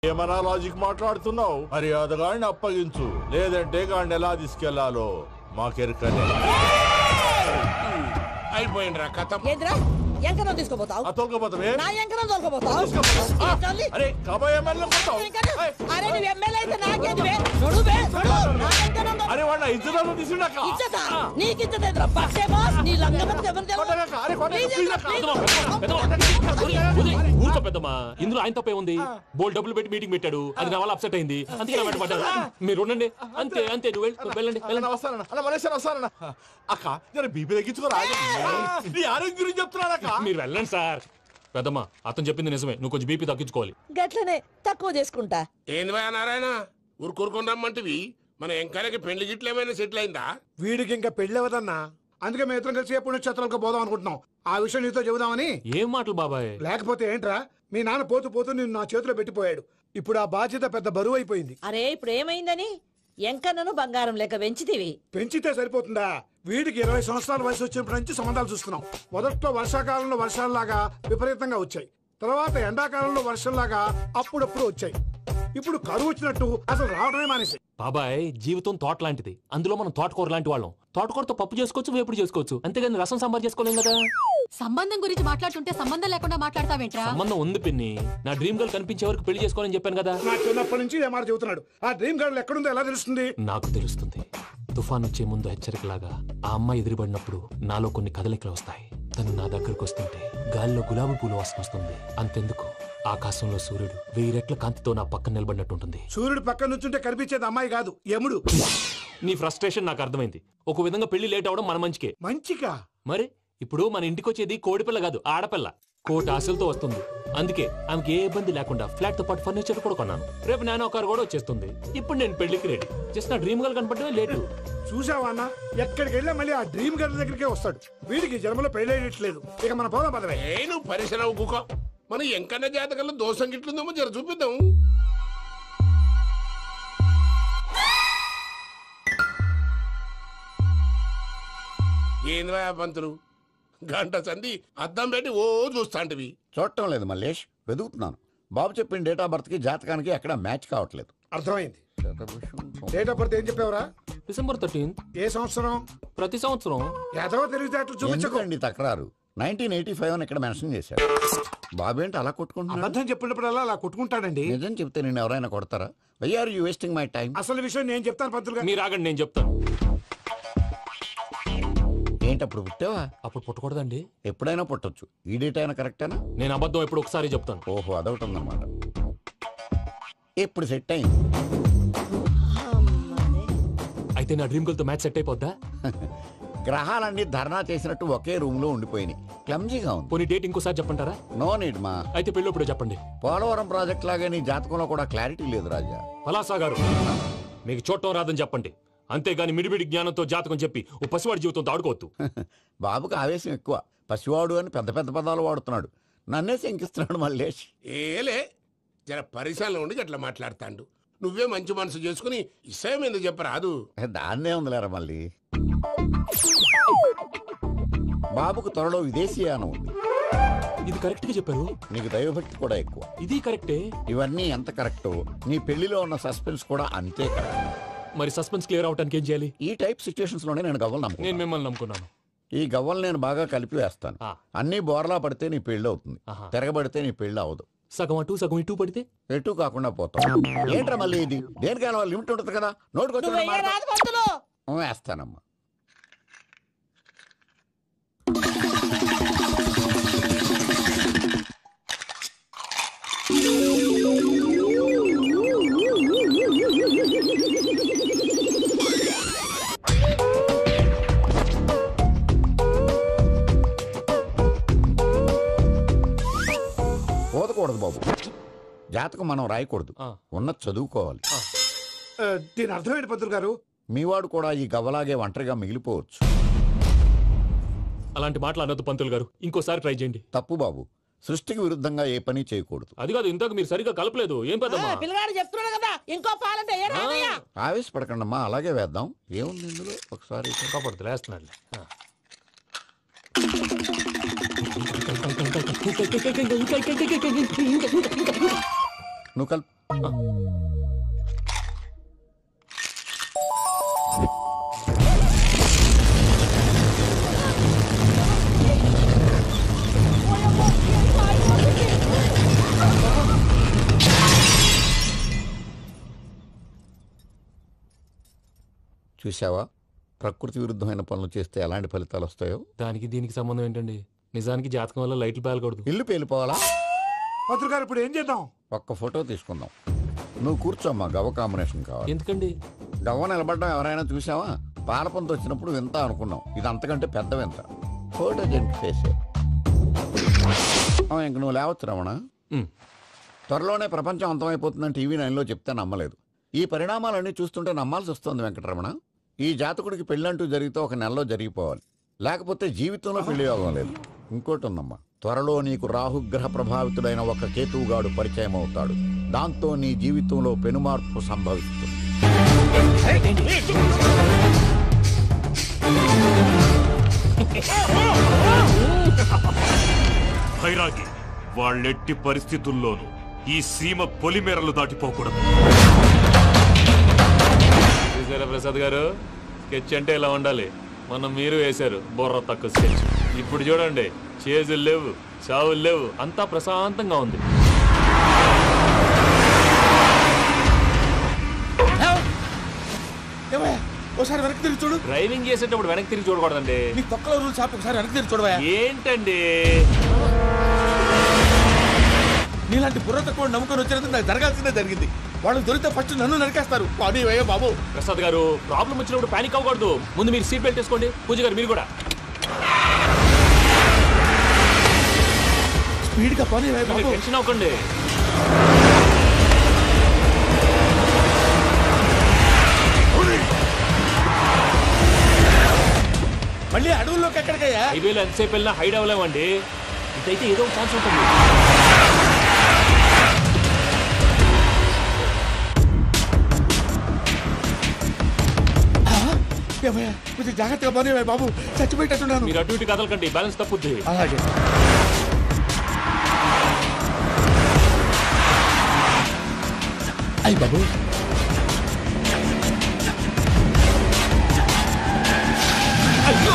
ఏమన్నా లాజిక్ మాట్లాడుతున్నావు? మర్యాదగాడిని అప్పగించు, లేదంటే గాడిని ఎలా తీసుకెళ్లాలో మాకెరకనే. అయిపోయిండ్రా కథ. ఎంకరం తీసుకోపోతావు? తోలుకోపోతావే? నా ఎంకరం తోలుకోపోతావు? అరే కబాయ్ ఎమ్మెల్యే కొట్టావు. అరే నువ్వు ఎమ్మెల్యే అయితే నాకేంటివే? నడువే నా ఎంకరం. అరే వాడు ఇజ్జత తీసుకున్నాక ఇజ్జత నీకు ఇజ్జత ఎదురా పక్షే బాస్. నీ లంగమతి ఎవరు ఊరుకో పెద్దమ్మా, ఇందులో ఆయన తప్పే ఉంది. బోల్ డబ్బులు పెట్టి మీటింగ్ పెట్టాడు, అది నా వల్ల అప్సెట్ అయింది, అందుకే నా వెంట పడ్డారు. మీరు ఉండండి, అంతే అంతే. నువ్వు వెళ్ళండి వెళ్ళండి. వస్తానన్నా అలా మలేషియా వస్తానన్నా. అక్క నేను బీపీ తగ్గించుకోరా, నీ ఆరోగ్యం గురించి చెప్తున్నాను అక్క. మీరు వెళ్ళండి సార్. పెద్దమ్మా అతను చెప్పింది నిజమే, నువ్వు కొంచెం బీపీ తగ్గించుకోవాలి. గట్లనే తక్కువ చేసుకుంటా. ఏంది భయ నారాయణ ఊరుకూరుకొని రమ్మంటివి? మన ఎంకాయకి పెళ్లి గిట్లు ఏమైనా సెటిల్ అయిందా? వీడికి ఇంకా పెళ్లి అవ్వదన్నా, అందుకే మేము ఇద్దరం కలిసి పుణ్యక్షేత్రాలకు పోదాం అనుకుంటున్నాం. ఆ విషయం నీతో చెబుదామని. ఏం మాటలు బాబాయ్? లేకపోతే ఏంట్రా, మీ నాన్న పోతూ పోతూ నిన్ను నా చేతిలో పెట్టిపోయాడు. ఇప్పుడు ఆ బాధ్యత పెద్ద బరువు అయిపోయింది. అరే ఇప్పుడు ఏమైందని? ఎంకన్నను బంగారం లెక్క పెంచితివి. పెంచితే సరిపోతుందా? వీడికి 20 సంవత్సరాల వయసు వచ్చినప్పటి నుంచి సంబంధాలు చూస్తున్నాం. మొదట్లో వర్షాకాలంలో వర్షాలలాగా విపరీతంగా వచ్చాయి, తర్వాత ఎండాకాలంలో వర్షంలాగా అప్పుడప్పుడు వచ్చాయి. ఇప్పుడు కరువు వచ్చినట్టు అసలు రావడమే మానేసి. బాబాయ్ జీవితం తోట లాంటిది, అందులో మనం తోటకూర లాంటి వాళ్ళం. తోటకూరతో పప్పు చేసుకోవచ్చు, వేపుడు చేసుకోవచ్చు, అంతేగాని రసం సాంబార్ చేసుకోలేం కదా. సంబంధం గురించి మాట్లాడుతుంటే సంబంధం లేకుండా మాట్లాడతావేంట్రా? సంబంధం ఉంది పిన్ని, నా డ్రీమ్ గర్ల్ కనిపించే వరకు పెళ్లి చేసుకోవాలని చెప్పాను కదా. నా చిన్నప్పటి నుంచి ఏ మాట చెబుతున్నాడు. ఆ డ్రీమ్ గర్ల్ ఎక్కడుందో ఎలా తెలుస్తుంది? నాకు తెలుస్తుంది. తుఫాన్ వచ్చే ముందు హెచ్చరికలాగా ఆ అమ్మాయి ఎదురుపడినప్పుడు నాలో కొన్ని కదలికలు వస్తాయి. తను నా దగ్గరకు వస్తుంటే గాలిలో గులాబీ పూలు వాసన వస్తుంది. అంతెందుకు, ఆకాశంలో సూర్యుడు 1000 రెట్ల కాంతితో నా పక్కన నిలబడినట్టుంటుంది. సూర్యుడు పక్కన నుంచుంటే కనిపించేది అమ్మాయి కాదు, యముడు. నీ ఫ్రస్ట్రేషన్ నాకు అర్థమైంది. ఒక విధంగా పెళ్లి లేట్ అవడం మన మంచికే. మంచిగా? మరి ఇప్పుడు మన ఇంటికి వచ్చేది కోడిపిల్ల కాదు, ఆడపిల్ల. కోటి ఆశలతో వస్తుంది. అందుకే ఆమెకి ఏ ఇబ్బంది లేకుండా ఫ్లాట్ తో పాటు ఫర్నిచర్ కూడా కొన్నాను. రేపు నానో కారు కూడా వచ్చేస్తుంది. ఇప్పుడు నేను పెళ్లికి రెడీ. జస్ట్ నా డ్రీమ్ గర్ల్ కనపడమే లేటు. చూసావా అన్న, ఎక్కడికి వెళ్ళా మళ్ళీ ఆ డ్రీమ్ గర్ల్ దగ్గరికే వస్తాడు. వీడికి జన్మలో పెళ్ళేయట్లేదు. ఇక మన పోదాం పదవే. నువ్వు పరిశ్రమ కుక. మన ఎంకన్న జాతకంలో దోషం గిట్లుందేమో జర చూపిద్దాం. ఏంది పంతులు, గంట సంధి అద్దం పెట్టి ఓ చూస్తాంటివి? చూడటం లేదు మల్లేష్, వెతుకుతున్నాను. బాబు చెప్పిన డేట్ ఆఫ్ బర్త్ కి జాతకానికి ఎక్కడ మ్యాచ్ కావట్లేదు. అర్థమైంది. డేట్ ఆఫ్ బర్త్ ఏం చెప్పావురా? December 13th. ఏ సంవత్సరం? ప్రతి సంవత్సరం. ఎదవ తెలివితేటలు చూపించకండి. తక్రారు 1985 అని ఇక్కడ మెన్షన్ చేశాడు. బాబు ఏంటి అలా కొట్టుకుంటున్నాడు? అబద్ధం చెప్పినప్పుడల్లా అలా కొట్టుకుంటాడండి. నిజం చెప్తే నేను ఎవరైనా కొడతారా? Why are you wasting my time? అసలు విషయం నేను చెప్తాను పంతులు గారు. మీరు ఆగండి, నేను చెప్తాను. ఏంటి అప్పుడు పుట్టావా? అప్పుడు పుట్టకూడదండి. ఎప్పుడైనా పుట్టొచ్చు. ఈ డేట్ అయినా కరెక్టేనా? నేను అబద్ధం ఎప్పుడు ఒకసారి చెప్తాను. ఓహో, అదొకటి ఉందన్నమాట. ఎప్పుడు సెట్ అయింది? అయితే నా డ్రీమ్ గర్ల్ తో మ్యాచ్ సెట్ అయిపోద్దా? గ్రహాలన్నీ ధర్నా చేసినట్టు ఒకే రూమ్ లో ఉండిపోయినాయి. క్లమ్జీగా ఉంది. పోనీ డేట్ ఇంకోసారి చెప్పంటారా? నో నీడ్ మా. అయితే పెళ్ళప్పుడు చెప్పండి. పోలవరం ప్రాజెక్ట్ లాగే నీ జాతకంలో కూడా క్లారిటీ లేదు రాజా. పలాసా గారు, మీకు చూడటం రాదని చెప్పండి, అంతేగాని మిడిమిడి జ్ఞానంతో జాతకం చెప్పి ఓ పసివాడి జీవితంతో ఆడుకోవద్దు. బాబుకి ఆవేశం ఎక్కువ. పసివాడు అని పెద్ద పెద్ద పదాలు వాడుతున్నాడు. నన్నే శంకిస్తున్నాడు మల్లేష్. ఏలే జర పరిశ్రమలో ఉండి అట్లా మాట్లాడతాండు. నువ్వే మంచి మనసు చేసుకుని ఇష్టం ఎందుకు చెప్పరాదు? దాన్నే ఉందిలేరా మళ్ళీ. బాబుకు త్వరలో విదేశీయానం ఉంది. ఇది కరెక్ట్ గా చెప్పారు. నీకు దైవభక్తి కూడా ఎక్కువ. ఇది కరెక్టే. ఇవన్నీ ఎంత కరెక్టో నీ పెళ్లిలో ఉన్న సస్పెన్స్ కూడా అంతే కరెక్ట్. మరి సస్పెన్స్ క్లియర్ అవడానికి ఏం చేయాలి? ఈ టైప్ సిచ్యువేషన్స్ లోనే నేను గవ్వలు నమ్ముకున్నాను. నేను మిమ్మల్ని నమ్ముకున్నాను. ఈ గవ్వలు నేను బాగా కలిపి వేస్తాను. అన్ని బోర్లా పడితే నీ పెళ్లి అవుతుంది, తిరగబడితే నీ పెళ్లి అవదు. సగం అటు సగం ఇటు పడితే ఎటు కాకుండా పోతాం. ఏంట్రా మళ్ళీ ఇది? దేనికైనా లిమిట్ ఉంటుంది కదా. నోటుకొచ్చి వేస్తానమ్మా. పోదకూడదు బాబు. జాతకం మనం రాయకూడదు, ఉన్నది చదువుకోవాలి. దీని అర్థమైంది పంతులు గారు. మీవాడు కూడా ఈ గవ్వలాగే ఒంటరిగా మిగిలిపోవచ్చు. అలాంటి మాటలు అనొద్దు పంతులు గారు, ఇంకోసారి ట్రై చేయండి. తప్పు బాబు, సృష్టికి విరుద్ధంగా ఏ పని చేయకూడదు. అది కాదు, ఇంతకు మీరు సరిగా కలపలేదు. ఏం పెద్దమ్మా? పిల్లగాడు చెప్తున్నాడు కదా, ఇంకో పాలంటే ఆవేశపడకండమ్మా, అలాగే వేద్దాం. ఏముంది ఇందులో? ఒకసారి కాపాడుతు వేస్తున్నాడు. నువ్వు కల్ చూసావా, ప్రకృతి విరుద్ధమైన పనులు చేస్తే ఎలాంటి ఫలితాలు వస్తాయో. దానికి దీనికి సంబంధం ఏంటండి? నిజానికి జాతకం వల్ల లైట్లు పేలకూడదు. ఇల్లు పేలిపోవాలా? పంతులు గారు ఇప్పుడు ఏం చేద్దాం? ఒక్క ఫోటో తీసుకుందాం. నువ్వు కూర్చోమ్మా, గవ్వ కాంబినేషన్ కావాలి. ఎందుకండి? గవ్వ నిలబడడం ఎవరైనా చూసావా? పాలపంత వచ్చినప్పుడు వింత అనుకున్నాం, ఇది అంతకంటే పెద్ద వింత. ఫోటో జంక్ ఫేసే. ఇంక నువ్వు లేవచ్చు రమణ. త్వరలోనే ప్రపంచం అంతమైపోతుందని టీవీ 9లో చెప్తే నమ్మలేదు. ఈ పరిణామాలన్నీ చూస్తుంటే నమ్మాల్సి వస్తుంది వెంకటరమణ. ఈ జాతకుడికి పెళ్ళంటూ జరిగితే 1 నెలలో జరిగిపోవాలి, లేకపోతే జీవితంలో పెళ్లి యోగం లేదు. ఇంకోటి ఉందమ్మా, త్వరలో నీకు రాహుగ్రహ ప్రభావితుడైన ఒక కేతువుగాడు పరిచయం అవుతాడు. దాంతో నీ జీవితంలో పెనుమార్పు సంభవిస్తుంది. భైరాగి, వాళ్ళెట్టి పరిస్థితుల్లోనూ ఈ సీమ పొలిమేరలు దాటిపోకూడదు. చూసారా ప్రసాద్ గారు, స్కెచ్ అంటే ఇలా ఉండాలి. మనం మీరు వేశారు బుర్ర తక్కువ స్కెచ్. ఇప్పుడు చూడండి, చేజులు లేవు, చావులు లేవు, అంతా ప్రశాంతంగా ఉంది. ఒకసారి వెనక్కి తిరిగి చూడు. డ్రైవింగ్ చేసేటప్పుడు వెనక్కి తిరిగి చూడకూడదండి. నీ తొక్కలో రూల్ షాప్ ఒకసారి వెనక్కి తిరిగి చూడవా. ఏంటండి నీలాంటి బుర్ర తక్కువ నమ్ముకొని వచ్చినందుకు నాకు జరగాల్సిందే జరిగింది. వాళ్ళు దొరికితే ఫస్ట్ నన్ను నరికేస్తారు. పాడేవయ్యా బాబు. ప్రసాద్ గారు, ప్రాబ్లం వచ్చినప్పుడు పానిక్ అవ్వకూడదు. ముందు మీరు సీట్ బెల్ట్ వేసుకోండి. పూజ గారు మీరు కూడా స్పీడ్గా పాడేవయ్యా బాబు. టెన్షన్ అవ్వకండి. మళ్ళీ అడవుల్లోకి ఎక్కడికయ్యా? హైవేలో ఎంతసేపు వెళ్ళినా హైడ్ అవ్వలేమండి. ఇదైతే ఏదో ఛాన్స్ ఉంటుంది. కొంచెం జాగ్రత్తగా బాగా బాబు, చచ్చిపోయేటట్టున్నాను. మీరు అటు ఇటు కదలకండి, బ్యాలెన్స్ తప్పుద్ది. అలాగే. అయ్యి బాబు, అయ్యో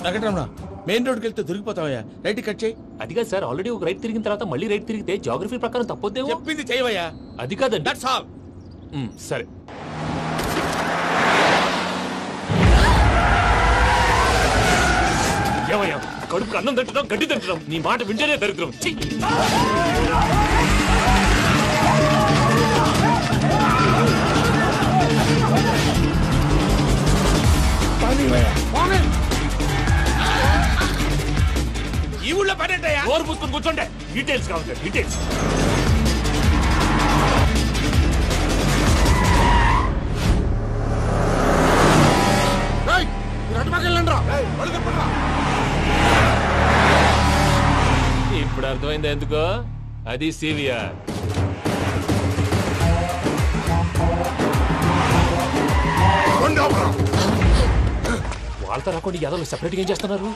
వెంకటరమణ, మెయిన్ రోడ్కి వెళ్తే దొరికిపోతావయ్యా. రైట్ కట్ చేయి. అది కాదు సార్, ఆల్రెడీ ఒక రైట్ తిరిగిన తర్వాత మళ్ళీ రైట్ తిరిగితే జాగ్రఫీ ప్రకారం తప్పొద్దేమో. చెప్పింది చేయవయ్యా. అది కాదండి. That's all. సరే. ఏమయ్యా, కడుపుకు అన్నం తింటున్నాం, గడ్డి తింటున్నాం, నీ మాట వింటేనే దరిద్రం. ఈ ఊళ్ళో పడేటయ్యా. ఓరు పూసుకొని కూర్చోండి. డీటెయిల్స్ కావాలి, డీటెయిల్స్. ఇప్పుడు అర్థమైంది ఎందుకో. అది సివిఆర్. వాళ్ళతో రాకుండా యాదవ్ సెపరేట్గా ఏం చేస్తున్నారు?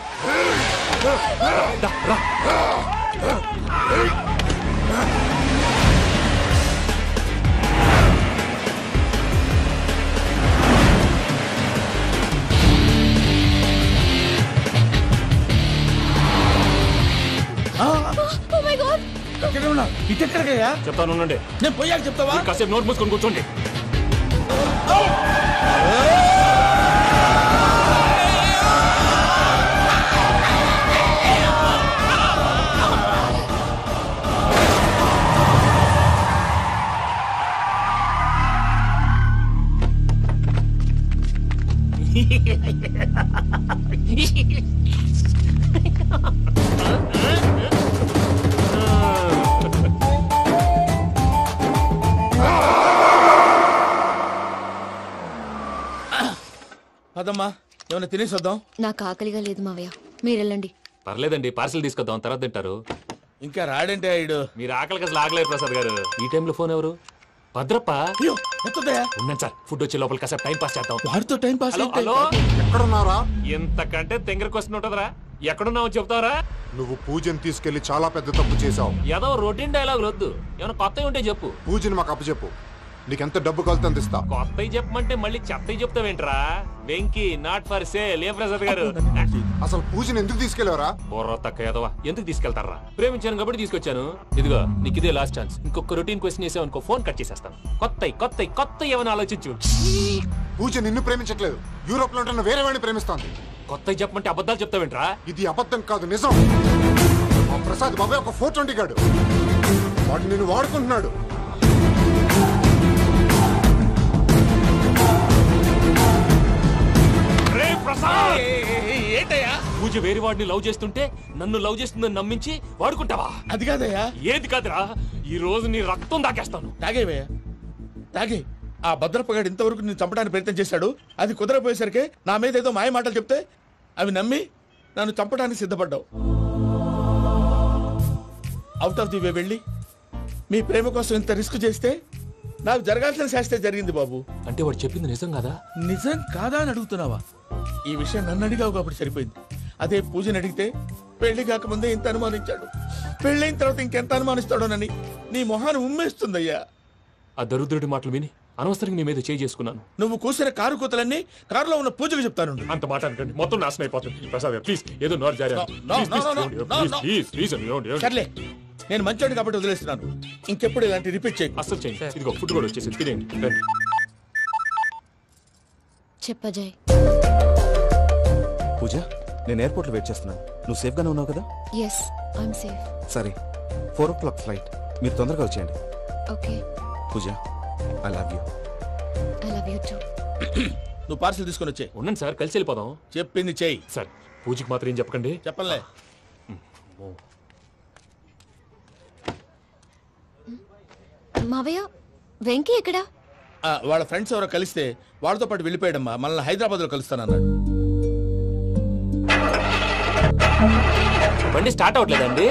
ఇటెక్కడికయ్యా? చెప్తాను ఉండండి. నేను పోయాక చెప్తావా? కాసేపు నోట్ మూసుకొని కూర్చోండి. అదమ్మా, ఏమైనా తినేసి వద్దాం. నాకు ఆకలిగా లేదు మావయ్య, మీరు వెళ్ళండి. పర్లేదండి, పార్సిల్ తీసుకొద్దాం, తర్వాత తింటారు. ఇంకా రాడంటే ఆయుడు. మీరు ఆకలికి అసలు ఆగలేదు ప్రసాద్ గారు. ఈ టైంలో ఫోన్ ఎవరు? భద్రప్ప. అయ్యో ఎత్తదయ్యా. ఉన్నాను సార్, ఫుడ్ వచ్చే లోపల కాసేపు టైం పాస్ చేద్దాం. వాడితో టైం పాస్. హలో, ఎక్కడున్నారా? ఎంతకంటే తెంగర క్వశ్చన్ ఉంటుందిరా. ఎక్కడున్నావు చెప్తావరా? నువ్వు పూజని తీసుకెళ్లి చాలా పెద్ద తప్పు చేశావు. ఏదో రొటీన్ డైలాగ్ వద్దు, ఏమైనా కొత్తవి ఉంటే చెప్పు. పూజని మాకు అప్పచెప్పు, నీకెంత డబ్బు కలితే అందిస్తా. కొత్తవి చెప్పమంటే మళ్ళీ చెత్తవి చెప్తావేంట్రా? Venky not for sale. ఏ ప్రసాద్ గారు, అసలు పూజని ఎందుకు తీసుకెళ్లేవరా? బొర్ర తక్క ఏదవా, ఎందుకు తీసుకెళ్తారా? ప్రేమించాను కాబట్టి తీసుకొచ్చాను. ఇదిగో నీకు ఇదే లాస్ట్ ఛాన్స్. ఇంకొక రొటీన్ క్వశ్చన్ చేసావు అనుకో, ఫోన్ కట్ చేసేస్తాను. కొత్త ఏమైనా ఆలోచించు. పూజ నిన్ను ప్రేమించట్లేదు, యూరోప్ లో ఉంటున్న వేరే వాడిని ప్రేమిస్తోంది. కొత్తవి చెప్పమంటే అబద్ధాలు చెప్తావేంట్రా? ఇది అబద్ధం కాదు, నిజం. మా ప్రసాద్ బాబాయ్ ఒక 420 గాడు, వాడు నిన్ను వాడుకుంటున్నాడు. ఏంటయ్యా? పూజ వేరే వాడిని లవ్ చేస్తుంటే నన్ను లవ్ చేస్తుందని నమ్మించి వాడుకుంటావా? అది కాదయ్యా. ఏది కాదురా, ఈ రోజు నీ రక్తం దాకేస్తాను. తాగేవయ్యా, తాగే. ఆ భద్రప్పగాడు ఇంతవరకు నేను చంపడానికి ప్రయత్నం చేశాడు. అది కుదరపోయేసరికి నా మీద ఏదో మాయ మాటలు చెప్తే అవి నమ్మి నన్ను చంపడానికి సిద్ధపడ్డావు. అవుట్ ఆఫ్ ది వే వెళ్ళి మీ ప్రేమ కోసం ఇంత రిస్క్ చేస్తే నాకు జరగాల్సిన శాస్త్రే జరిగింది బాబు. అంటే వాడు చెప్పింది నిజం కదా? నిజం కాదా అని అడుగుతున్నావా? ఈ విషయం నన్ను అడిగావు కాబట్టి సరిపోయింది. అదే పూజని అడిగితే పెళ్లి కాకముందే ఇంత అనుమానించాడు, పెళ్ళైన తర్వాత ఇంకెంత అనుమానిస్తాడోనని నీ మొహాన్ని ఉమ్మేస్తుందయ్యా. ఆ దరిద్రుడి మాటలు విని అనవసరంగా నీ మీద చేసుకున్నాను. నువ్వు కూసిన కారు కూతలన్నీ కారులో ఉన్న పూజకు చెప్తాను. అంత మాట అనకండి, మొత్తం నాశనం అయిపోతుంది. ప్రసాద్ ప్లీజ్, ఏదో నోరు జారీ. సర్లే, నేను మంచోడు కాబట్టి వదిలేస్తున్నాను. ఇంకెప్పుడు ఇలాంటి రిపీట్ చేయి. అసలు చేయండి. ఇదిగో ఫుడ్ కూడా వచ్చేసి తినేయండి. చెప్పజాయ్. పూజ, నేను ఎయిర్పోర్ట్ లో వెయిట్ చేస్తున్నాను. నువ్వు సేఫ్ గానే ఉన్నావు కదా? Yes, I'm safe. సరే, 4 o'clock ఫ్లైట్. మీరు తొందరగా వచ్చేయండి. Okay. Pooja, I love you. I love you too. నువ్వు పార్సల్ తీసుకొని వచ్చే. ఉన్నాను సార్, కలిసి వెళ్ళిపోదాం. చెప్పింది చెయ్యి. సార్, పూజకి మాత్రం ఏం చెప్పకండి. చెప్పలే. మావయ్య, వెంకీ ఎక్కడా? వాళ్ళ ఫ్రెండ్స్ ఎవరో కలిస్తే వాళ్ళతో పాటు వెళ్ళిపోయాడమ్మా. మనల్ని హైదరాబాద్ లో కలుస్తానన్నాడు. బండి స్టార్ట్ అవట్లేదండి.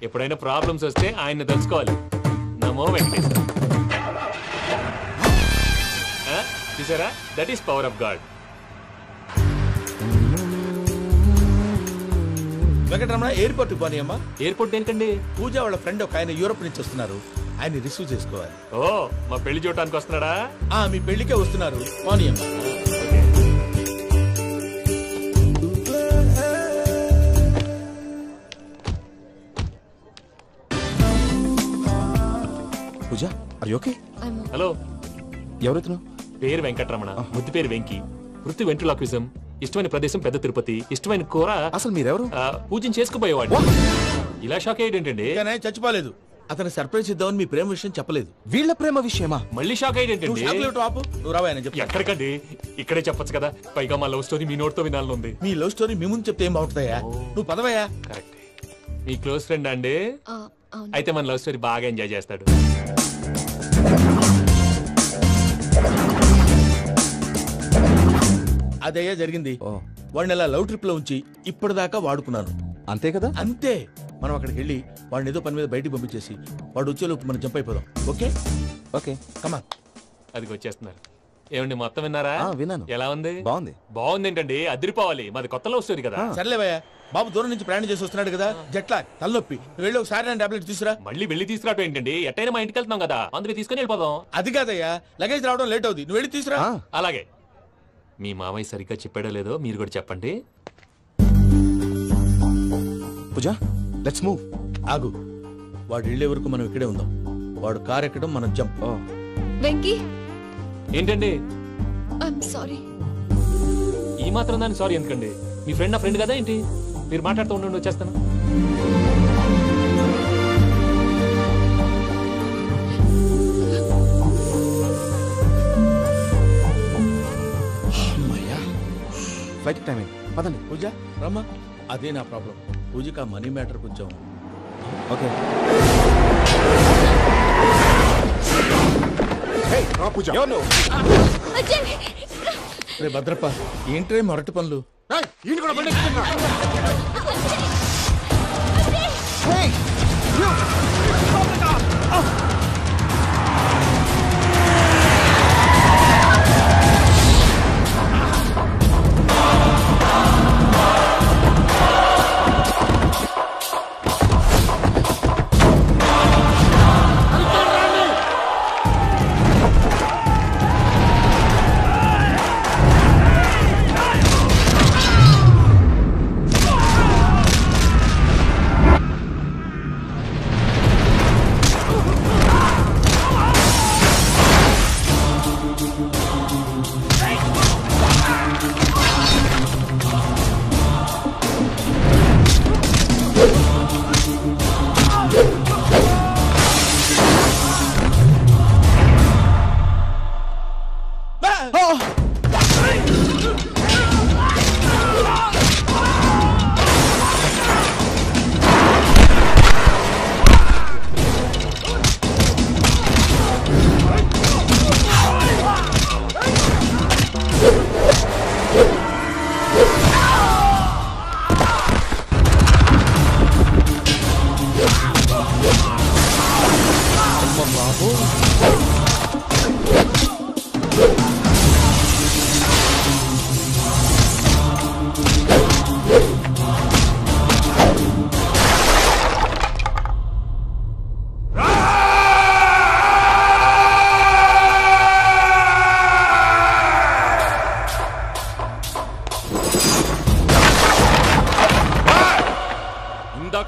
ఎప్పుడైనా ప్రాబ్లమ్స్ వస్తే ఆయన్ని తెలుసుకోవాలి. నమో వెంకటేశ్వర. చూసారా, that is power of God. Venkataramana, airport పోనీ అమ్మా. ఎయిర్పోర్ట్ ఏంటండి? పూజ వాళ్ళ ఫ్రెండ్ ఒక ఆయన యూరోప్ నుంచి వస్తున్నారు, ఆయన రిసీవ్ చేసుకోవాలి. ఓ, మా పెళ్లి చూడటానికి వస్తున్నాడా? మీ పెళ్లికే వస్తున్నారు. పోనీ అమ్మా. పూజ, ఆర్ యు ఓకే? హలో, ఎవరైతును? పేరు వెంకటరమణ, ముద్దు పేరు వెంకీ, వృత్తి వెంట్రులాక్విజం, ఇష్టమైన ప్రదేశం పెద్ద తిరుపతి, ఇష్టమైన కూర. అసలు మీరెవరు? పూజను చేసుకుపోయేవాడు. ఇలా షాక్ అయ్యేటండి. చచ్చిపోలేదు. అతను సర్ప్రైజ్ ఇద్దామని మీ ప్రేమ విషయం చెప్పలేదు. వీళ్ళ ప్రేమ విషయమా? మళ్ళీ షాక్ అయ్యేటండి. నువ్వు రావాయని చెప్పి. ఎక్కడికండి, ఇక్కడే చెప్పొచ్చు కదా. పైగా మా లవ్ స్టోరీ మీ నోట్తో వినాలని ఉంది. మీ లవ్ స్టోరీ మీ ముందు చెప్తే ఏం బాగుంటుందయ్యా? నువ్వు పదవయ్యా. కరెక్ట్. మీ క్లోజ్ ఫ్రెండ్ అండి? అయితే మన లవ్ స్టోరీ బాగా ఎంజాయ్ చేస్తాడు. అదయ్యా జరిగింది. వాడిని అలా లవ్ ట్రిప్ లో ఉంచి ఇప్పటిదాకా వాడుకున్నాను. అంతే కదా? అంతే. మనం అక్కడికి వెళ్ళి వాడిని ఏదో పని మీద బయటికి పంపించేసి వాడు వచ్చేలోపు మనం జంప్ అయిపోదాం. ఓకే ఓకే, కమాన్. అది వచ్చేస్తున్నారు. ఏమండి, మొత్తం విన్నారా? విన్నాను. ఎలా ఉంది? బాగుంది. బాగుంది ఏంటండి, అదిరిపోవాలి. మాది కొత్త లవ్ స్టోరీ కదా. సర్లేవయ్యా, బాబు దూరం నుంచి ప్రయాణం చేసి వస్తున్నాడు కదా, జట్లా తలనొప్పి. వెళ్ళి ఒకసారి టాబ్లెట్ తీసుకురా. మళ్ళీ వెళ్ళి తీసుకురావటం ఏంటండి? ఎట్టైనా మా ఇంటికి వెళ్తున్నాం కదా, అందుకే తీసుకుని వెళ్ళిపోదాం. అది కాదయ్యా, లగేజ్ రావడం లేట్ అవుతుంది. నువ్వు వెళ్ళి తీసుకురా. అలాగే. మీ మామయ్య సరిగ్గా చెప్పాడో లేదో మీరు కూడా చెప్పండి. పూజ, లెట్స్ మూవ్. ఆగు, వాడు వెళ్ళే వరకు మనం ఇక్కడే ఉందాం. వాడు కార్ ఎక్కడం, మనం జంప్. వెంకీ, ఏంటండి? I'm sorry. ఈ మాత్రం దాన్ని సారీ ఎందుకండి? మీ ఫ్రెండ్ నా ఫ్రెండ్ కదా ఏంటి? మీరు మాట్లాడుతూ ఉండండి, వచ్చేస్తాను. ఫ్లైట్ టైం అయింది, పదండి. పూజ రమ్మా. అదే నా ప్రాబ్లం. పూజకి ఆ మనీ మ్యాటర్ కొంచెం. ఓకే. రే భద్రప్ప ఏంట్రే మొరటి పనులు?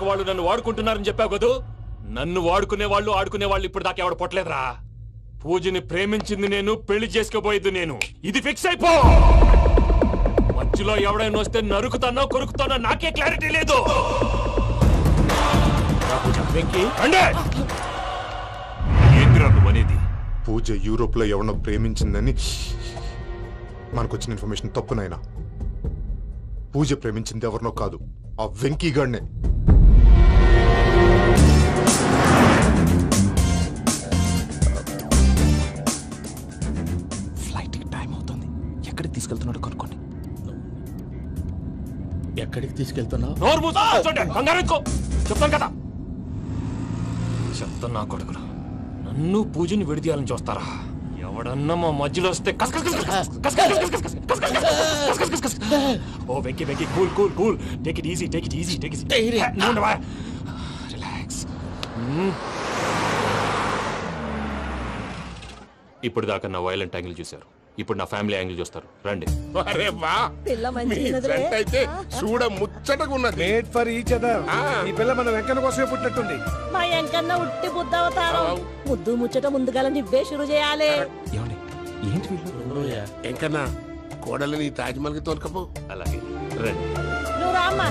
వాళ్ళు నన్ను వాడుకుంటున్నారని చెప్పావు కదూ. నన్ను వాడుకునే వాళ్ళు ఆడుకునే వాళ్ళు ఇప్పుడు దాకా ఎవడ పొట్టలేదురా. పూజని ప్రేమించింది నేను, పెళ్లి చేసుకోబోయేది నేను. ఇది ఫిక్స్ అయిపో. మధ్యలో ఎవడైనా వస్తే నరుకుతానో కొరుకుతానో నాకే క్లారిటీ లేదు. ఏంద్రా నువ్వనేది? పూజ యూరోప్ లో ఎవరినో ప్రేమించిందని మనకొచ్చిన ఇన్ఫర్మేషన్ తప్పునైనా. పూజ ప్రేమించింది ఎవరినో కాదు, ఆ వెంకీ గాడినే. ఫ్లైట్కి టైం అవుతుంది. ఎక్కడికి తీసుకెళ్తున్నాడు కనుక్కోండి. ఎక్కడికి తీసుకెళ్తున్నావు? చెప్తాను కదా. చెప్తాను నా కొడుకులు. నన్ను పూజని విడిదీయాలని చూస్తారా? ఎవడన్నా మా మధ్యలో వస్తే ఓ Venky Venky cool cool cool. Take it easy, take it easy, take it easy. Relax. ఇప్పుడు దాకా నా వైలెంట్ యాంగిల్ చూశారు, ఇప్పుడు నా ఫ్యామిలీ యాంగిల్ చూస్తారు. రండి. అరే వా, మీ ఫ్రెండ్ అయితే చూడ ముచ్చటగా ఉన్నది. Made for each other. ఈ పిల్ల మన వెంకన్న కోసమే పుట్టినట్టుంది. మా వెంకన్న ఉట్టి బుద్ధవతారం. ముద్దు ముచ్చట ముందుగా నువ్వే షురు చేయాలి. ఏంటి వీళ్ళు? వెంకన్న కోడలని తాజ్మహల్ కి తోలుకపో. అలాగే రండి. నువ్వు రామ్మా.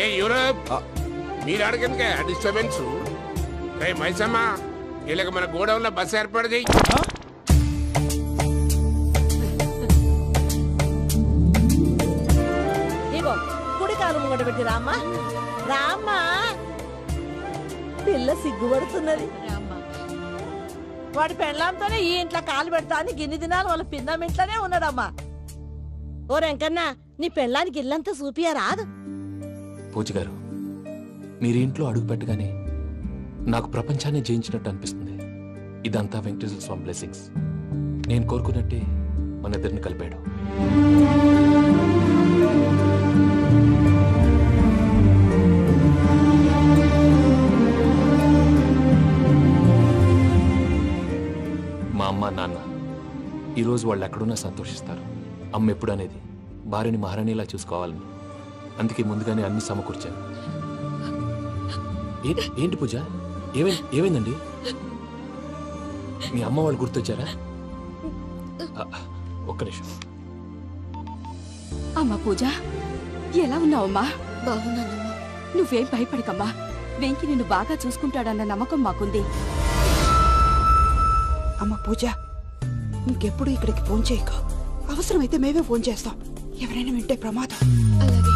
ఏ యూరోప్ మీరు అడగనుక డిస్టర్బెన్స్. రే మైసమ్మ, ఇలాగ మన గోడౌన్లో బస్సు ఏర్పాటు చేయి. ఇగో కుడి కాలు ముంగట పెట్టి రామ్మా. రామ్మా, పిల్ల సిగ్గుపడుతున్నది. వాడి పెళ్ళాంతోనే ఈ ఇంట్లో కాలు పెడతా అని గిన్ని దినాలు వాళ్ళ పిన్నం ఇంట్లోనే ఉన్నాడమ్మా. ఓ వెంకన్న, నీ పెళ్ళానికి ఇల్లంతా చూపియా రాదు. పూజ గారు, మీరు ఇంట్లో అడుగు పెట్టగానే నాకు ప్రపంచాన్ని జయించినట్టు అనిపిస్తుంది. ఇదంతా వెంకటేశ్వర స్వామి బ్లెస్సింగ్స్. నేను కోరుకున్నట్టే మన ఇద్దరిని కలిపాడు. మా అమ్మ నాన్న ఈరోజు వాళ్ళు ఎక్కడున్నా సంతోషిస్తారు. అమ్మ ఎప్పుడు అనేది భార్యని మహారాణిలా చూసుకోవాలని. అందుకే ముందుగానే అన్ని సమకూర్చాను. ఏంటి పూజ, ఏమైందండి? మీ అమ్మ వాళ్ళు గుర్తొచ్చారా? ఒక్క నిమిషం. అమ్మా పూజ, ఎలా ఉన్నావమ్మా? బాగున్నానమ్మా. నువ్వేం భయపడకమ్మా. వెంకి నిన్ను బాగా చూసుకుంటాడన్న నమ్మకం మాకుంది. అమ్మ పూజ, ఇంకెప్పుడు ఇక్కడికి ఫోన్ చేయక. అవసరమైతే మేమే ఫోన్ చేస్తాం. ఎవరైనా వింటే ప్రమాదం. అలాగే.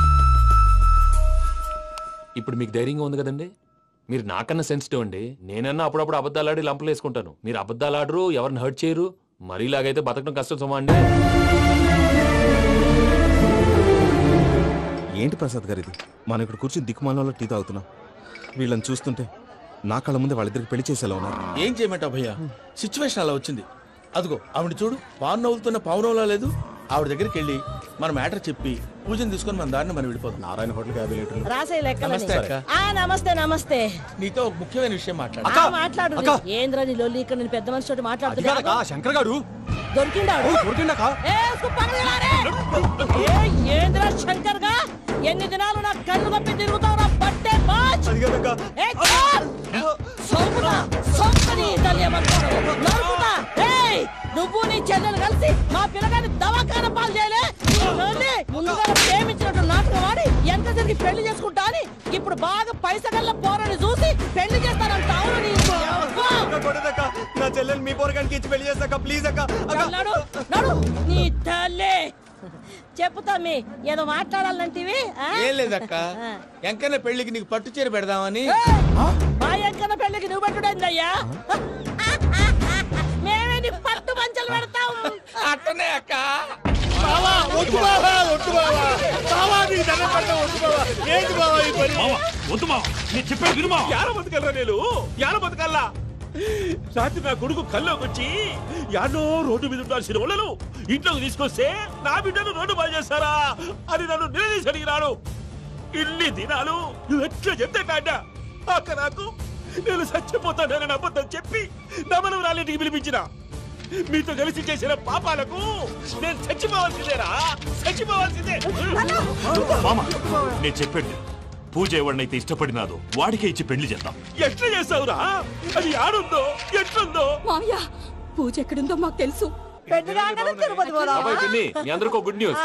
ఇప్పుడు మీకు ధైర్యంగా ఉంది కదండి? మీరు నాకన్నా సెన్సిటివ్ అండి. నేనన్నా అప్పుడప్పుడు అబద్ధాలాడి లంపలు వేసుకుంటాను. మీరు అబద్ధాలాడరు, ఎవరిని హర్ట్ చేయరు. మరీ ఇలాగైతే బతకడం కష్టం సుమా అండి. ఏంటి ప్రసాద్ గారు ఇది? మనం ఇక్కడ కూర్చుని దిక్కుమాలలో టీ తాగుతున్నాం. వీళ్ళని చూస్తుంటే నా కళ్ళ ముందే వాళ్ళిద్దరికి పెళ్లి చేసేలా ఉన్నారు. ఏం చేయమంటావు భయ్యా, సిచ్యువేషన్ అలా వచ్చింది. అదిగో ఆవిడ చూడు, పాను నవ్వులుతున్న పావునవ్వులా లేదు. ఆవిడ దగ్గరికి వెళ్ళి మన మ్యాటర్ చెప్పి పూజను తీసుకొని మన దారిని మనం వెళ్ళిపోతాం. నారాయణ హోటల్ 50 లీటర్లు. రాసే లెక్కలని. నమస్తే అక్క. నమస్తే నమస్తే. నీతో ఒక ముఖ్యమైన విషయం మాట్లాడు. మాట్లాడు. ఏంద్రా నీ లొల్లి? ఇక్కడ నేను పెద్ద మనిషి తోటి మాట్లాడుతున్నా. శంకర్ గారు దొరికిందాడు. ఏంద్రా శంకర్ గా? ఎన్ని దినాలు నా కళ్ళు కప్పి తిరుగుతావు నా బట్టే బాచ్. నువ్వు నీ చెల్లెలు కలిసి మా పిల్లగాని దవాఖాన పాలు చేయలే. ముందుగా ప్రేమించినట్టు నాటకం ఆడి ఎంత తిరిగి పెళ్లి చేసుకుంటా అని ఇప్పుడు బాగా పైసగల్ల పోరని చూసి పెళ్లి చేస్తానంట. నా చెల్లెలు మీ పోరగానికి ఇచ్చి పెళ్లి చేస్తాక ప్లీజ్ అక్క. నడు నీ తల్లి. చెప్పుతా మీ ఏదో మాట్లాడాలంటివి. ఏం లేదక్క, ఎంకన్న పెళ్లికి నీకు పట్టు చీర పెడదామని. మా ఎంకన్న పెళ్లికి నువ్వు పెట్టుడేందయ్యా? మేమే నీ పట్టు పంచలు పెడతాం. అట్టనే అక్క. రాత్రి నా కొడుకు కల్లోకి వచ్చి యాడో రోడ్డు మీద ఉండాల్సిన వాళ్ళను ఇంట్లోకి తీసుకొస్తే నా బిడ్డను రోడ్డు బాగా చేస్తారా అని నన్ను నిలదీసి అడిగినాడు. ఇన్ని దినాలు నువ్వు ఎట్లా చెప్తే కాడ్డా అక్క నాకు నేను చచ్చిపోతానని అబద్ధం చెప్పి నమ్మను రాలింటికి పిలిపించిన. మీతో కలిసి చేసిన పాపాలకు నేను చచ్చిపోవాల్సిందేరా, చచ్చిపోవాల్సిందే. మామ నేను చెప్పండి, పూజ ఎవరినైతే ఇష్టపడినాదో వాడికే ఇచ్చి పెళ్లి చేద్దాం. ఎట్లా చేస్తావురా? అది ఆడుందో ఎట్లుందో. మామయ్య, పూజ ఎక్కడుందో మాకు తెలుసు. పెద్దగా తిరుపతి పోదాం. మీ అందరికీ గుడ్ న్యూస్.